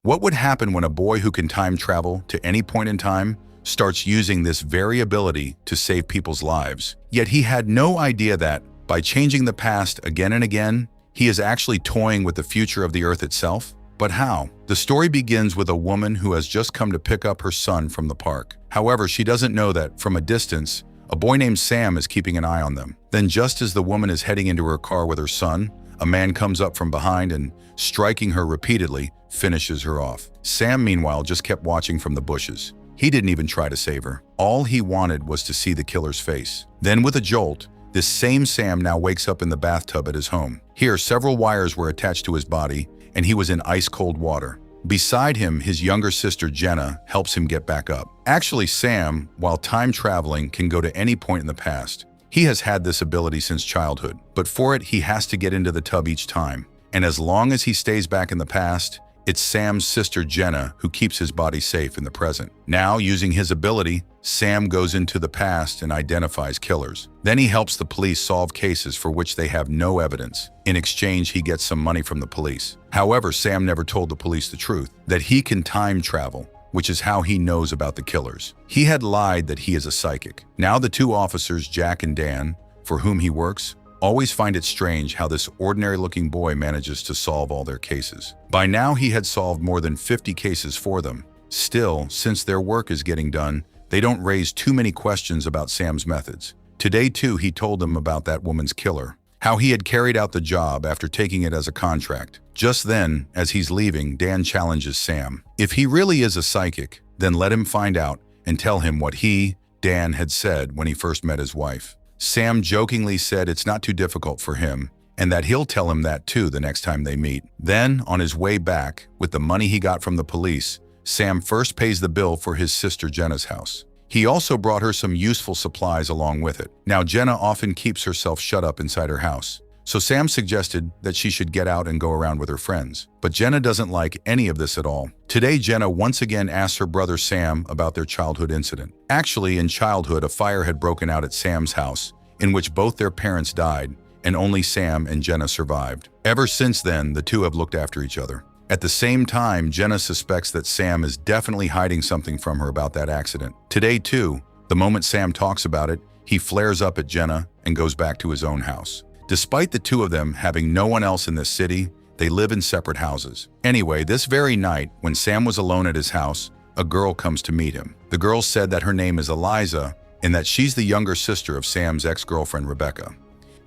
What would happen when a boy who can time travel to any point in time starts using this very ability to save people's lives? Yet he had no idea that, by changing the past again and again, he is actually toying with the future of the Earth itself. But how? The story begins with a woman who has just come to pick up her son from the park. However, she doesn't know that, from a distance, a boy named Sam is keeping an eye on them. Then, just as the woman is heading into her car with her son, a man comes up from behind and, striking her repeatedly, finishes her off. Sam, meanwhile, just kept watching from the bushes. He didn't even try to save her. All he wanted was to see the killer's face. Then, with a jolt, this same Sam now wakes up in the bathtub at his home. Here, several wires were attached to his body, and he was in ice-cold water. Beside him, his younger sister Jenna helps him get back up. Actually, Sam, while time traveling, can go to any point in the past. He has had this ability since childhood, but for it, he has to get into the tub each time. And as long as he stays back in the past, it's Sam's sister Jenna who keeps his body safe in the present. Now, using his ability, Sam goes into the past and identifies killers. Then he helps the police solve cases for which they have no evidence. In exchange, he gets some money from the police. However, Sam never told the police the truth, that he can time travel, which is how he knows about the killers. He had lied that he is a psychic. Now the two officers, Jack and Dan, for whom he works, always find it strange how this ordinary-looking boy manages to solve all their cases. By now, he had solved more than 50 cases for them. Still, since their work is getting done, they don't raise too many questions about Sam's methods. Today, too, he told them about that woman's killer, how he had carried out the job after taking it as a contract. Just then, as he's leaving, Dan challenges Sam. If he really is a psychic, then let him find out and tell him what he, Dan, had said when he first met his wife. Sam jokingly said it's not too difficult for him, and that he'll tell him that too the next time they meet. Then, on his way back, with the money he got from the police, Sam first pays the bill for his sister Jenna's house. He also brought her some useful supplies along with it. Now, Jenna often keeps herself shut up inside her house, so Sam suggested that she should get out and go around with her friends. But Jenna doesn't like any of this at all. Today, Jenna once again asks her brother Sam about their childhood incident. Actually, in childhood, a fire had broken out at Sam's house, in which both their parents died, and only Sam and Jenna survived. Ever since then, the two have looked after each other. At the same time, Jenna suspects that Sam is definitely hiding something from her about that accident. Today, too, the moment Sam talks about it, he flares up at Jenna and goes back to his own house. Despite the two of them having no one else in this city, they live in separate houses. Anyway, this very night, when Sam was alone at his house, a girl comes to meet him. The girl said that her name is Eliza and that she's the younger sister of Sam's ex-girlfriend, Rebecca.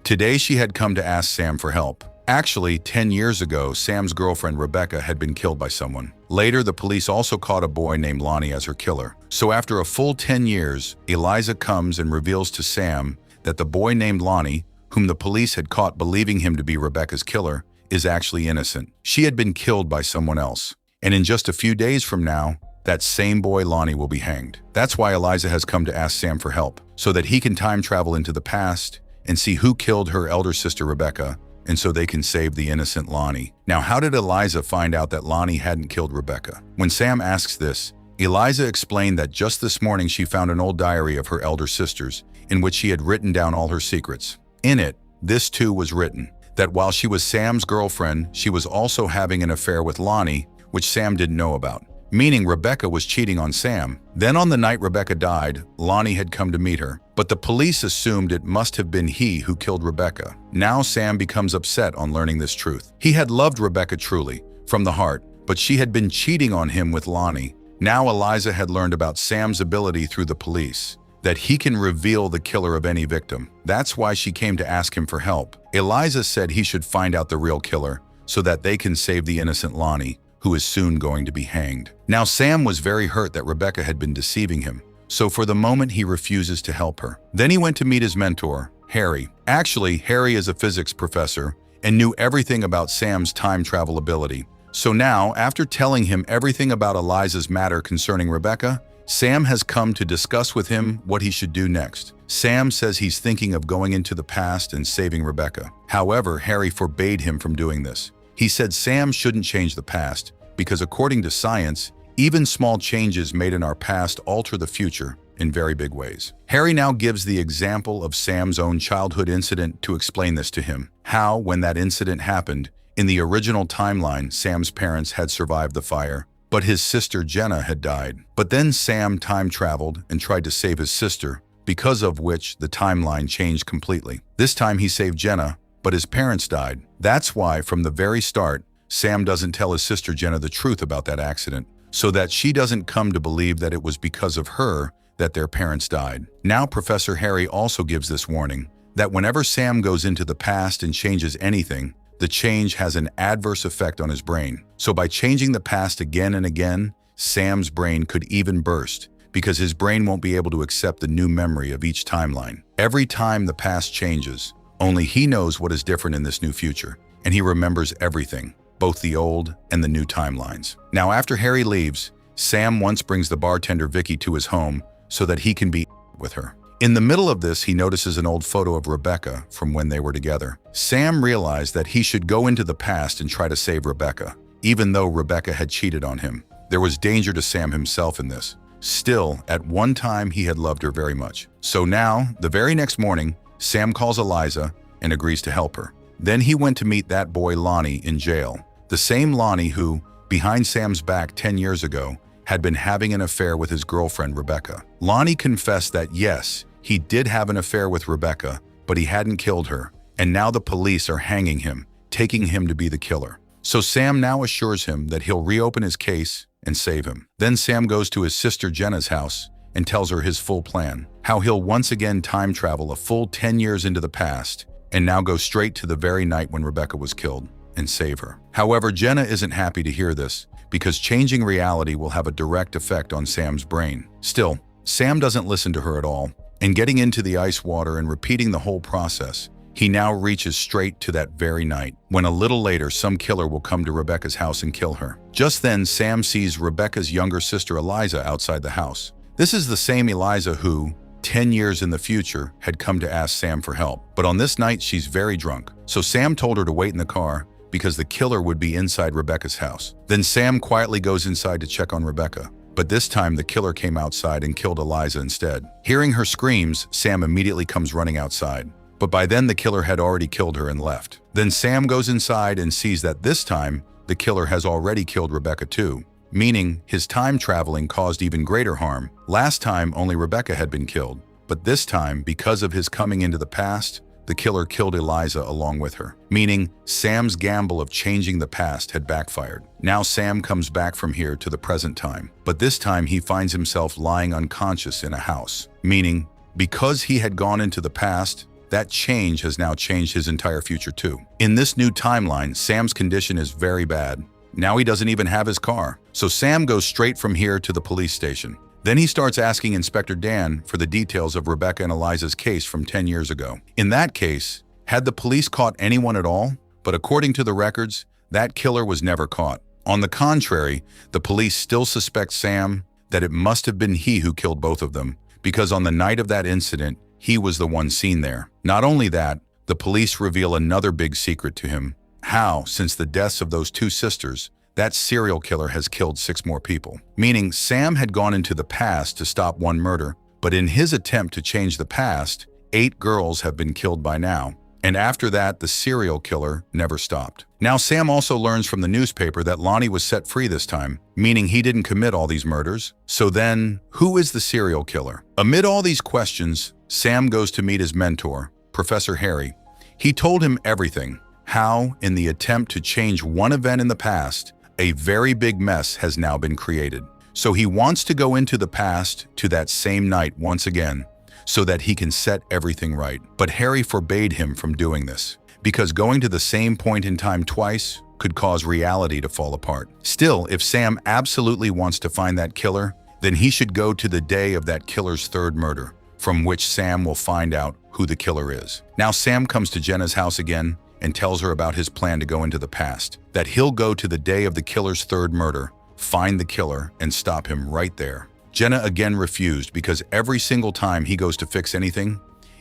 Today, she had come to ask Sam for help. Actually, 10 years ago, Sam's girlfriend, Rebecca, had been killed by someone. Later, the police also caught a boy named Lonnie as her killer. So after a full 10 years, Eliza comes and reveals to Sam that the boy named Lonnie, whom the police had caught believing him to be Rebecca's killer, is actually innocent. She had been killed by someone else. And in just a few days from now, that same boy, Lonnie, will be hanged. That's why Eliza has come to ask Sam for help, so that he can time travel into the past and see who killed her elder sister, Rebecca, and so they can save the innocent Lonnie. Now, how did Eliza find out that Lonnie hadn't killed Rebecca? When Sam asks this, Eliza explained that just this morning she found an old diary of her elder sister's in which she had written down all her secrets. In it, this too was written, that while she was Sam's girlfriend, she was also having an affair with Lonnie, which Sam didn't know about, meaning Rebecca was cheating on Sam. Then on the night Rebecca died, Lonnie had come to meet her, but the police assumed it must have been he who killed Rebecca. Now Sam becomes upset on learning this truth. He had loved Rebecca truly, from the heart, but she had been cheating on him with Lonnie. Now Eliza had learned about Sam's ability through the police, that he can reveal the killer of any victim. That's why she came to ask him for help. Eliza said he should find out the real killer so that they can save the innocent Lonnie, who is soon going to be hanged. Now Sam was very hurt that Rebecca had been deceiving him, so for the moment he refuses to help her. Then he went to meet his mentor, Harry. Actually, Harry is a physics professor and knew everything about Sam's time travel ability. So now, after telling him everything about Eliza's matter concerning Rebecca, Sam has come to discuss with him what he should do next. Sam says he's thinking of going into the past and saving Rebecca. However, Harry forbade him from doing this. He said Sam shouldn't change the past because according to science, even small changes made in our past alter the future in very big ways. Harry now gives the example of Sam's own childhood incident to explain this to him. How, when that incident happened, In the original timeline, Sam's parents had survived the fire, but his sister Jenna had died. But then Sam time traveled and tried to save his sister, because of which the timeline changed completely. This time he saved Jenna, but his parents died. That's why, from the very start, Sam doesn't tell his sister Jenna the truth about that accident, so that she doesn't come to believe that it was because of her that their parents died. Now Professor Harry also gives this warning, that whenever Sam goes into the past and changes anything, the change has an adverse effect on his brain. So by changing the past again and again, Sam's brain could even burst, because his brain won't be able to accept the new memory of each timeline. Every time the past changes, only he knows what is different in this new future, and he remembers everything, both the old and the new timelines. Now after Harry leaves, Sam once brings the bartender Vicky to his home so that he can be with her. In the middle of this, he notices an old photo of Rebecca from when they were together. Sam realized that he should go into the past and try to save Rebecca, even though Rebecca had cheated on him. There was danger to Sam himself in this. Still, at one time he had loved her very much. So now, the very next morning, Sam calls Eliza and agrees to help her. Then he went to meet that boy Lonnie in jail. The same Lonnie who, behind Sam's back 10 years ago, had been having an affair with his girlfriend Rebecca. Lonnie confessed that yes, he did have an affair with Rebecca, but he hadn't killed her, and now the police are hanging him, taking him to be the killer. So Sam now assures him that he'll reopen his case and save him. Then Sam goes to his sister Jenna's house and tells her his full plan, how he'll once again time travel a full 10 years into the past and now go straight to the very night when Rebecca was killed and save her. However, Jenna isn't happy to hear this because changing reality will have a direct effect on Sam's brain. Still, Sam doesn't listen to her at all, and getting into the ice water and repeating the whole process, he now reaches straight to that very night, when a little later some killer will come to Rebecca's house and kill her. Just then, Sam sees Rebecca's younger sister Eliza outside the house. This is the same Eliza who, 10 years in the future, had come to ask Sam for help. But on this night, she's very drunk. So Sam told her to wait in the car because the killer would be inside Rebecca's house. Then Sam quietly goes inside to check on Rebecca. But this time, the killer came outside and killed Eliza instead. Hearing her screams, Sam immediately comes running outside. But by then, the killer had already killed her and left. Then Sam goes inside and sees that this time, the killer has already killed Rebecca too, meaning his time traveling caused even greater harm. Last time, only Rebecca had been killed. But this time, because of his coming into the past, the killer killed Eliza along with her, meaning Sam's gamble of changing the past had backfired. Now Sam comes back from here to the present time, but this time he finds himself lying unconscious in a house, meaning because he had gone into the past, that change has now changed his entire future too. In this new timeline, Sam's condition is very bad. Now he doesn't even have his car. So Sam goes straight from here to the police station. Then he starts asking Inspector Dan for the details of Rebecca and Eliza's case from 10 years ago. In that case, had the police caught anyone at all? But according to the records, that killer was never caught. On the contrary, the police still suspect Sam that it must have been he who killed both of them, because on the night of that incident, he was the one seen there. Not only that, the police reveal another big secret to him. How, since the deaths of those two sisters, that serial killer has killed 6 more people. Meaning Sam had gone into the past to stop one murder, but in his attempt to change the past, 8 girls have been killed by now. And after that, the serial killer never stopped. Now Sam also learns from the newspaper that Lonnie was set free this time, meaning he didn't commit all these murders. So then, who is the serial killer? Amid all these questions, Sam goes to meet his mentor, Professor Harry. He told him everything, how, in the attempt to change one event in the past, a very big mess has now been created. So he wants to go into the past to that same night once again, so that he can set everything right. But Harry forbade him from doing this, because going to the same point in time twice could cause reality to fall apart. Still, if Sam absolutely wants to find that killer, then he should go to the day of that killer's 3rd murder, from which Sam will find out who the killer is. Now Sam comes to Jenna's house again and tells her about his plan to go into the past, that he'll go to the day of the killer's 3rd murder, find the killer, and stop him right there. Jenna again refused because every single time he goes to fix anything,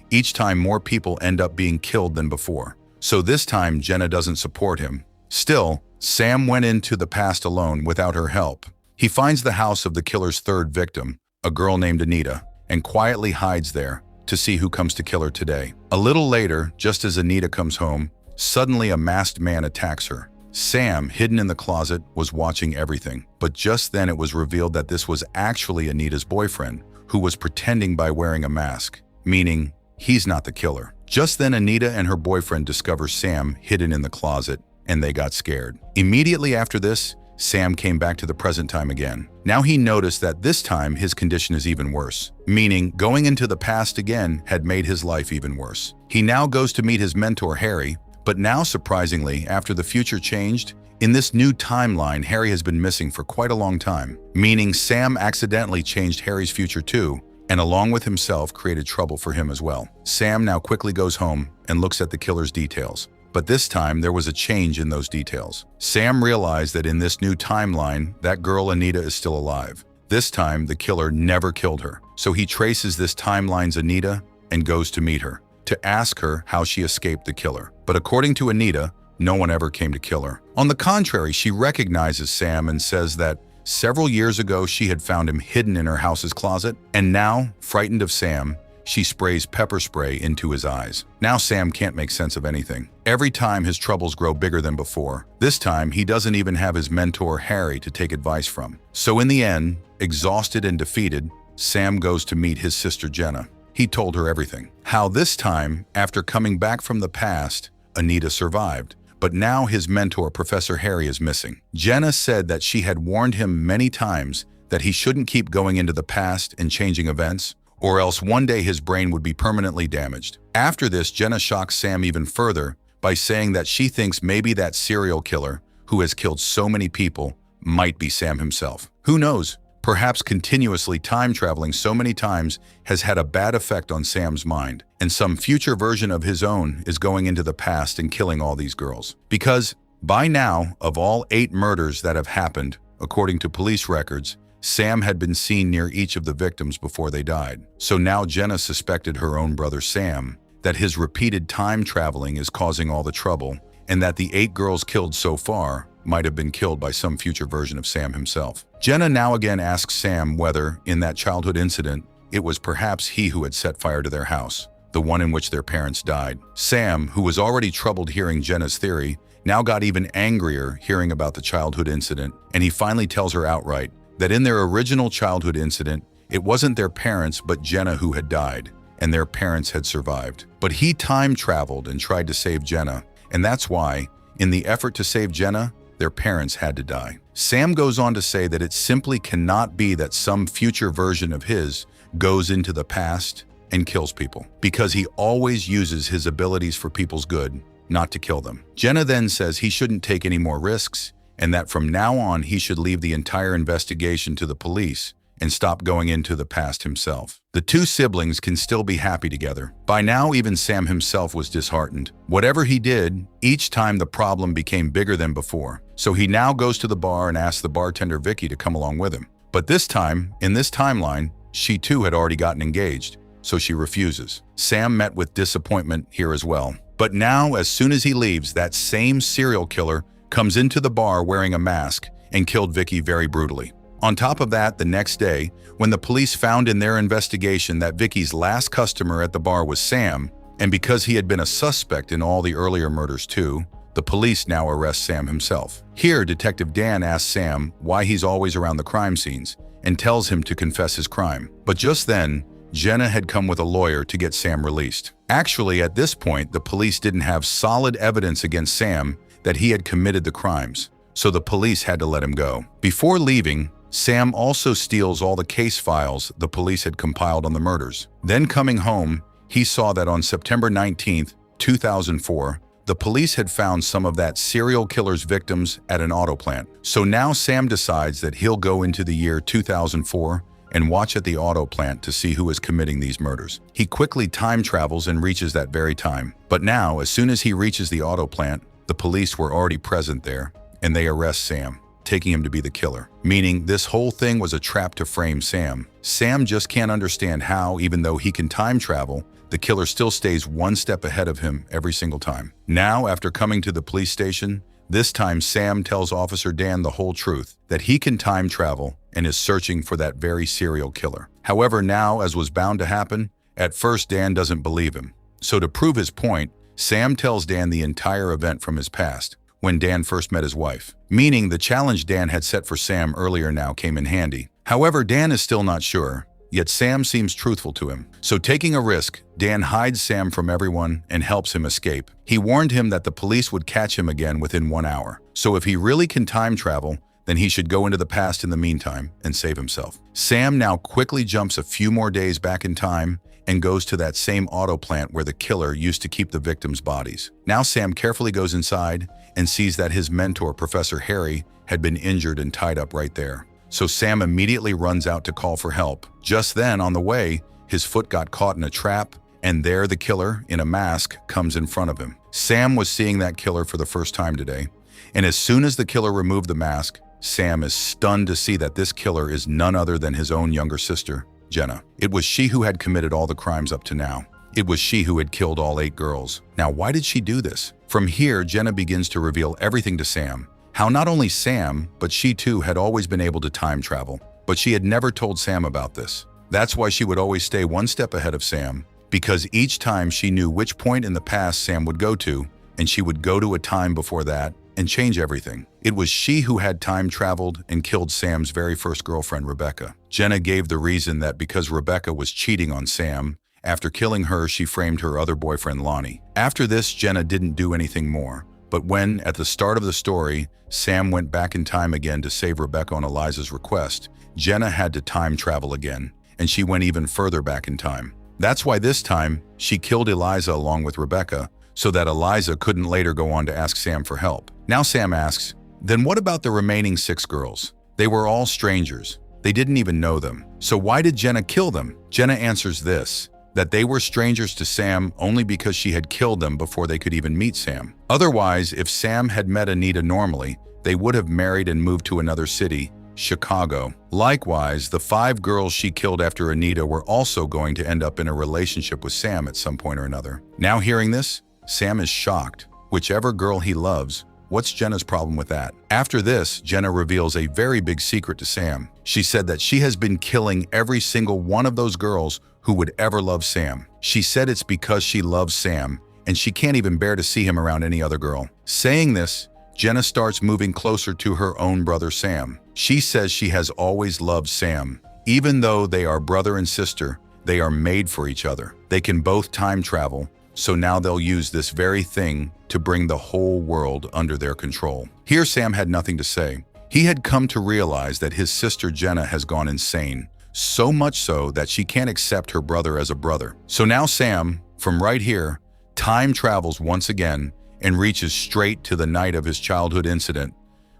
each time more people end up being killed than before. So this time Jenna doesn't support him. Still, Sam went into the past alone without her help. He finds the house of the killer's 3rd victim, a girl named Anita, and quietly hides there to see who comes to kill her today. A little later, just as Anita comes home, Suddenly, a masked man attacks her. Sam, hidden in the closet, was watching everything. But just then it was revealed that this was actually Anita's boyfriend, who was pretending by wearing a mask, meaning he's not the killer. Just then, Anita and her boyfriend discover Sam hidden in the closet, and they got scared. Immediately after this, Sam came back to the present time again. Now he noticed that this time his condition is even worse, meaning going into the past again had made his life even worse. He now goes to meet his mentor Harry, but now surprisingly, after the future changed, in this new timeline, Harry has been missing for quite a long time, meaning Sam accidentally changed Harry's future too, and along with himself created trouble for him as well. Sam now quickly goes home and looks at the killer's details. But this time, there was a change in those details. Sam realized that in this new timeline, that girl Anita is still alive. This time, the killer never killed her. So he traces this timeline's Anita and goes to meet her, to ask her how she escaped the killer. But according to Anita, no one ever came to kill her. On the contrary, she recognizes Sam and says that several years ago she had found him hidden in her house's closet, and now, frightened of Sam, she sprays pepper spray into his eyes. Now Sam can't make sense of anything. Every time his troubles grow bigger than before. This time, he doesn't even have his mentor Harry to take advice from. So in the end, exhausted and defeated, Sam goes to meet his sister Jenna. He told her everything. How this time, after coming back from the past, Anita survived. But now his mentor, Professor Harry, is missing. Jenna said that she had warned him many times that he shouldn't keep going into the past and changing events, or else one day his brain would be permanently damaged. After this, Jenna shocks Sam even further by saying that she thinks maybe that serial killer, who has killed so many people, might be Sam himself. Who knows? Perhaps continuously time traveling so many times has had a bad effect on Sam's mind, and some future version of his own is going into the past and killing all these girls. Because by now, of all 8 murders that have happened, according to police records, Sam had been seen near each of the victims before they died. So now Jenna suspected her own brother Sam that his repeated time traveling is causing all the trouble, and that the 8 girls killed so far might have been killed by some future version of Sam himself. Jenna now again asks Sam whether, in that childhood incident, it was perhaps he who had set fire to their house, the one in which their parents died. Sam, who was already troubled hearing Jenna's theory, now got even angrier hearing about the childhood incident, and he finally tells her outright that in their original childhood incident, it wasn't their parents but Jenna who had died, and their parents had survived. But he time traveled and tried to save Jenna, and that's why, in the effort to save Jenna, their parents had to die. Sam goes on to say that it simply cannot be that some future version of his goes into the past and kills people, because he always uses his abilities for people's good, not to kill them. Jenna then says he shouldn't take any more risks, and that from now on he should leave the entire investigation to the police and stop going into the past himself. The 2 siblings can still be happy together. By now, even Sam himself was disheartened. Whatever he did, each time the problem became bigger than before. So he now goes to the bar and asks the bartender Vicky to come along with him. But this time, in this timeline, she too had already gotten engaged, so she refuses. Sam met with disappointment here as well. But now, as soon as he leaves, that same serial killer comes into the bar wearing a mask and killed Vicky very brutally. On top of that, the next day, when the police found in their investigation that Vicky's last customer at the bar was Sam, and because he had been a suspect in all the earlier murders too, the police now arrest Sam himself. Here, Detective Dan asks Sam why he's always around the crime scenes and tells him to confess his crime. But just then, Jenna had come with a lawyer to get Sam released. Actually, at this point, the police didn't have solid evidence against Sam that he had committed the crimes, so the police had to let him go. Before leaving, Sam also steals all the case files the police had compiled on the murders. Then coming home, he saw that on September 19th, 2004, the police had found some of that serial killer's victims at an auto plant. So now Sam decides that he'll go into the year 2004 and watch at the auto plant to see who is committing these murders. He quickly time travels and reaches that very time. But now, as soon as he reaches the auto plant, the police were already present there, and they arrest Sam, taking him to be the killer. Meaning this whole thing was a trap to frame Sam. Sam just can't understand how, even though he can time travel, the killer still stays one step ahead of him every single time. Now, after coming to the police station, this time Sam tells Officer Dan the whole truth, that he can time travel and is searching for that very serial killer. However, now, as was bound to happen, at first Dan doesn't believe him. So to prove his point, Sam tells Dan the entire event from his past, when Dan first met his wife, meaning the challenge Dan had set for Sam earlier now came in handy. However, Dan is still not sure, yet Sam seems truthful to him. So taking a risk, Dan hides Sam from everyone and helps him escape. He warned him that the police would catch him again within 1 hour. So if he really can time travel, then he should go into the past in the meantime and save himself. Sam now quickly jumps a few more days back in time and goes to that same auto plant where the killer used to keep the victims' bodies. Now Sam carefully goes inside and sees that his mentor, Professor Harry, had been injured and tied up right there. So Sam immediately runs out to call for help. Just then, on the way, his foot got caught in a trap, and there the killer, in a mask, comes in front of him. Sam was seeing that killer for the first time today, and as soon as the killer removed the mask, Sam is stunned to see that this killer is none other than his own younger sister, Jenna. It was she who had committed all the crimes up to now. It was she who had killed all 8 girls. Now, why did she do this? From here, Jenna begins to reveal everything to Sam. How not only Sam, but she too had always been able to time travel. But she had never told Sam about this. That's why she would always stay 1 step ahead of Sam, because each time she knew which point in the past Sam would go to, and she would go to a time before that and change everything. It was she who had time traveled and killed Sam's very first girlfriend, Rebecca. Jenna gave the reason that because Rebecca was cheating on Sam, after killing her, she framed her other boyfriend, Lonnie. After this, Jenna didn't do anything more. But when, at the start of the story, Sam went back in time again to save Rebecca on Eliza's request, Jenna had to time travel again, and she went even further back in time. That's why this time, she killed Eliza along with Rebecca, so that Eliza couldn't later go on to ask Sam for help. Now Sam asks, then what about the remaining 6 girls? They were all strangers. They didn't even know them. So why did Jenna kill them? Jenna answers this, that they were strangers to Sam only because she had killed them before they could even meet Sam. Otherwise, if Sam had met Anita normally, they would have married and moved to another city, Chicago. Likewise, the 5 girls she killed after Anita were also going to end up in a relationship with Sam at some point or another. Now hearing this, Sam is shocked. Whichever girl he loves, what's Jenna's problem with that? After this, Jenna reveals a very big secret to Sam. She said that she has been killing every single one of those girls who would ever love Sam. She said it's because she loves Sam, and she can't even bear to see him around any other girl. Saying this, Jenna starts moving closer to her own brother Sam. She says she has always loved Sam. Even though they are brother and sister, they are made for each other. They can both time travel, so now they'll use this very thing to bring the whole world under their control. Here Sam had nothing to say. He had come to realize that his sister Jenna has gone insane, so much so that she can't accept her brother as a brother. So now Sam, from right here, time travels once again and reaches straight to the night of his childhood incident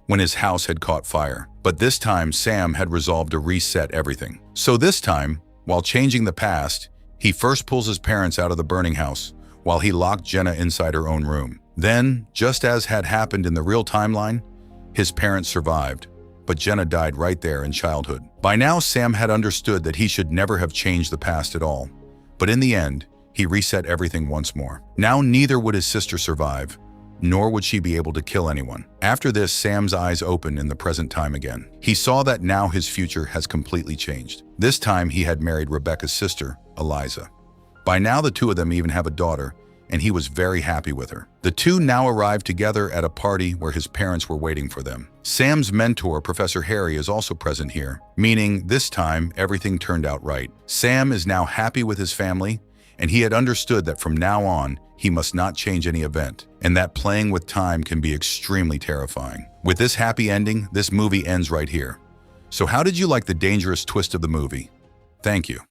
when his house had caught fire. But this time Sam had resolved to reset everything. So this time, while changing the past, he first pulls his parents out of the burning house while he locked Jenna inside her own room. Then, just as had happened in the real timeline, his parents survived, but Jenna died right there in childhood. By now, Sam had understood that he should never have changed the past at all. But in the end, he reset everything once more. Now neither would his sister survive, nor would she be able to kill anyone. After this, Sam's eyes opened in the present time again. He saw that now his future has completely changed. This time he had married Rebecca's sister, Eliza. By now the 2 of them even have a daughter, and he was very happy with her. The 2 now arrived together at a party where his parents were waiting for them. Sam's mentor, Professor Harry, is also present here, meaning this time everything turned out right. Sam is now happy with his family, and he had understood that from now on, he must not change any event, and that playing with time can be extremely terrifying. With this happy ending, this movie ends right here. So how did you like the dangerous twist of the movie? Thank you.